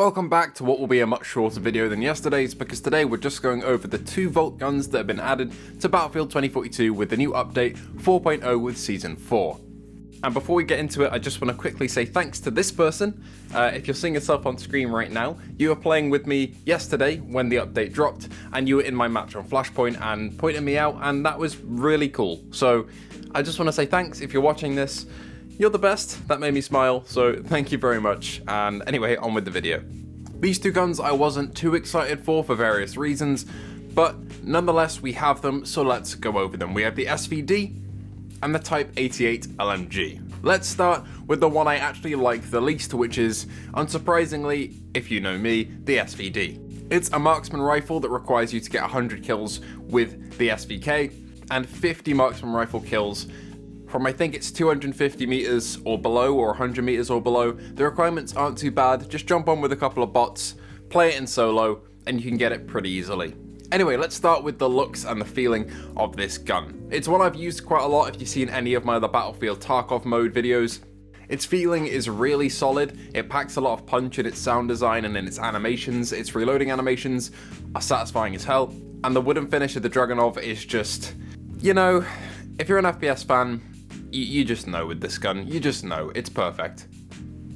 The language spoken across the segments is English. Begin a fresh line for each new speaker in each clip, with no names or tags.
Welcome back to what will be a much shorter video than yesterday's, because today we're just going over the 2 Vault guns that have been added to Battlefield 2042 with the new update 4.0 with Season 4. And before we get into it, I just want to quickly say thanks to this person. If you're seeing yourself on screen right now, you were playing with me yesterday when the update dropped, and you were in my match on Flashpoint and pointed me out, and that was really cool. So I just want to say thanks. If you're watching this, you're the best. That made me smile, so thank you very much. And anyway, on with the video. These 2 guns I wasn't too excited for various reasons, but nonetheless we have them, so let's go over them. We have the SVD and the Type 88 LMG. Let's start with the one I actually like the least, which is, unsurprisingly, if you know me, the SVD. It's a marksman rifle that requires you to get 100 kills with the SVK, and 50 marksman rifle kills from I think it's 250 meters or below, or 100 meters or below. The requirements aren't too bad, just jump on with a couple of bots, play it in solo, and you can get it pretty easily. Anyway, let's start with the looks and the feeling of this gun. It's one I've used quite a lot if you've seen any of my other Battlefield Tarkov mode videos. Its feeling is really solid, it packs a lot of punch in its sound design and in its animations. Its reloading animations are satisfying as hell, and the wooden finish of the Dragunov is just, you know, if you're an FPS fan, you just know with this gun, you just know, it's perfect.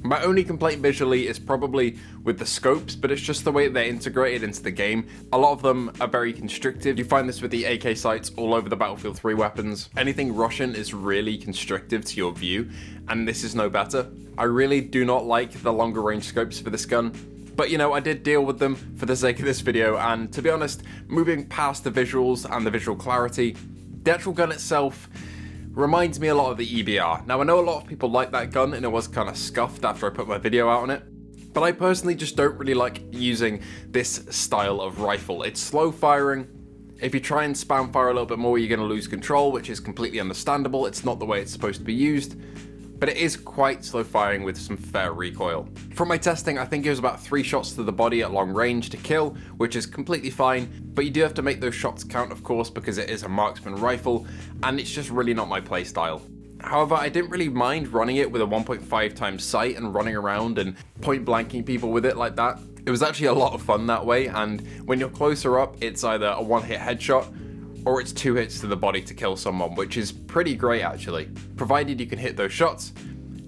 My only complaint visually is probably with the scopes, but it's just the way they're integrated into the game. A lot of them are very constrictive. You find this with the AK sights all over the Battlefield 3 weapons. Anything Russian is really constrictive to your view, and this is no better. I really do not like the longer range scopes for this gun, but you know, I did deal with them for the sake of this video, and to be honest, moving past the visuals and the visual clarity, the actual gun itself reminds me a lot of the EBR. Now I know a lot of people like that gun and it was kind of scuffed after I put my video out on it, but I personally just don't really like using this style of rifle. It's slow firing. If you try and spam fire a little bit more, you're going to lose control, which is completely understandable. It's not the way it's supposed to be used, but it is quite slow firing with some fair recoil. From my testing, I think it was about 3 shots to the body at long range to kill, which is completely fine, but you do have to make those shots count, of course, because it is a marksman rifle, and it's just really not my playstyle. However, I didn't really mind running it with a 1.5 times sight and running around and point blanking people with it like that. It was actually a lot of fun that way, and when you're closer up, it's either a 1-hit headshot, or it's 2 hits to the body to kill someone, which is pretty great actually. Provided you can hit those shots,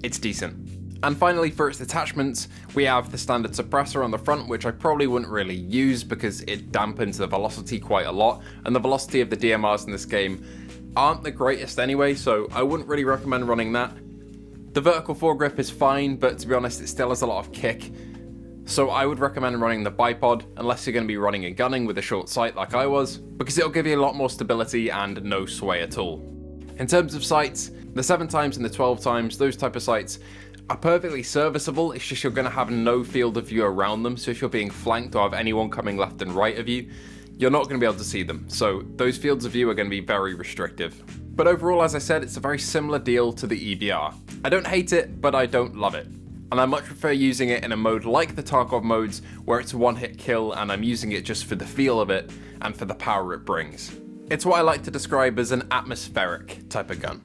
it's decent. And finally, for its attachments, we have the standard suppressor on the front, which I probably wouldn't really use because it dampens the velocity quite a lot, and the velocity of the DMRs in this game aren't the greatest anyway, so I wouldn't really recommend running that. The vertical foregrip is fine, but to be honest, it still has a lot of kick, so I would recommend running the bipod unless you're going to be running and gunning with a short sight like I was, because it'll give you a lot more stability and no sway at all. In terms of sights, the 7 times and the 12 times, those type of sights are perfectly serviceable. It's just you're going to have no field of view around them, so if you're being flanked or have anyone coming left and right of you, you're not going to be able to see them, so those fields of view are going to be very restrictive. But overall, as I said, it's a very similar deal to the EBR. I don't hate it, but I don't love it. And I much prefer using it in a mode like the Tarkov modes, where it's a 1-hit kill and I'm using it just for the feel of it and for the power it brings. It's what I like to describe as an atmospheric type of gun.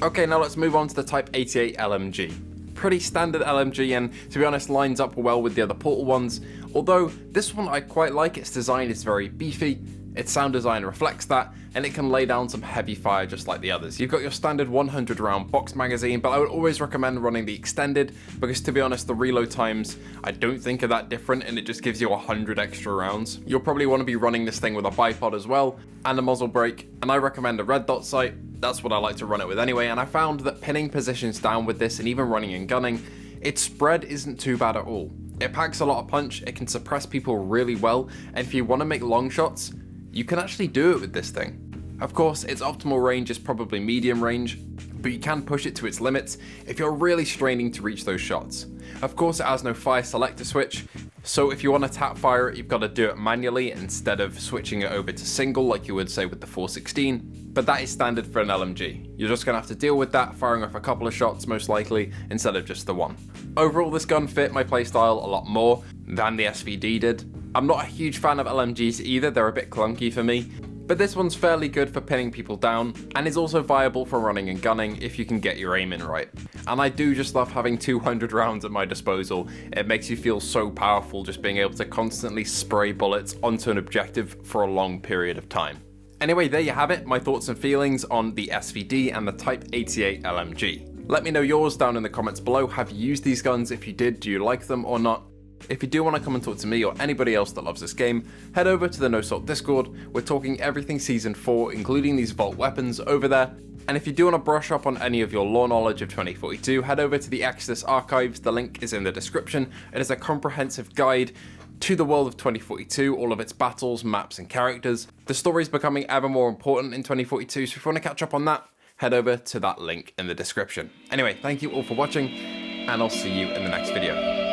Okay, now let's move on to the Type 88 LMG. Pretty standard LMG, and to be honest, lines up well with the other Portal ones, although this one I quite like. Its design is very beefy, its sound design reflects that, and it can lay down some heavy fire just like the others. You've got your standard 100 round box magazine, but I would always recommend running the extended, because to be honest, the reload times I don't think are that different, and it just gives you 100 extra rounds. You'll probably want to be running this thing with a bipod as well, and a muzzle brake, and I recommend a red dot sight. That's what I like to run it with anyway, and I found that pinning positions down with this and even running and gunning, its spread isn't too bad at all. It packs a lot of punch, it can suppress people really well, and if you want to make long shots, you can actually do it with this thing. Of course, its optimal range is probably medium range, but you can push it to its limits if you're really straining to reach those shots. Of course, it has no fire selector switch, so if you want to tap fire it, you've got to do it manually instead of switching it over to single like you would say with the 416, but that is standard for an LMG. You're just going to have to deal with that, firing off a couple of shots most likely instead of just the one. Overall, this gun fit my playstyle a lot more than the SVD did. I'm not a huge fan of LMGs either, they're a bit clunky for me, but this one's fairly good for pinning people down, and is also viable for running and gunning if you can get your aim in right. And I do just love having 200 rounds at my disposal. It makes you feel so powerful just being able to constantly spray bullets onto an objective for a long period of time. Anyway, there you have it, my thoughts and feelings on the SVD and the Type 88 LMG. Let me know yours down in the comments below. Have you used these guns? If you did, do you like them or not? If you do want to come and talk to me or anybody else that loves this game, head over to the No Salt Discord. We're talking everything Season 4, including these vault weapons over there. And if you do want to brush up on any of your lore knowledge of 2042, head over to the Exodus Archives. The link is in the description. It is a comprehensive guide to the world of 2042, all of its battles, maps and characters. The story is becoming ever more important in 2042, so if you want to catch up on that, head over to that link in the description. Anyway, thank you all for watching, and I'll see you in the next video.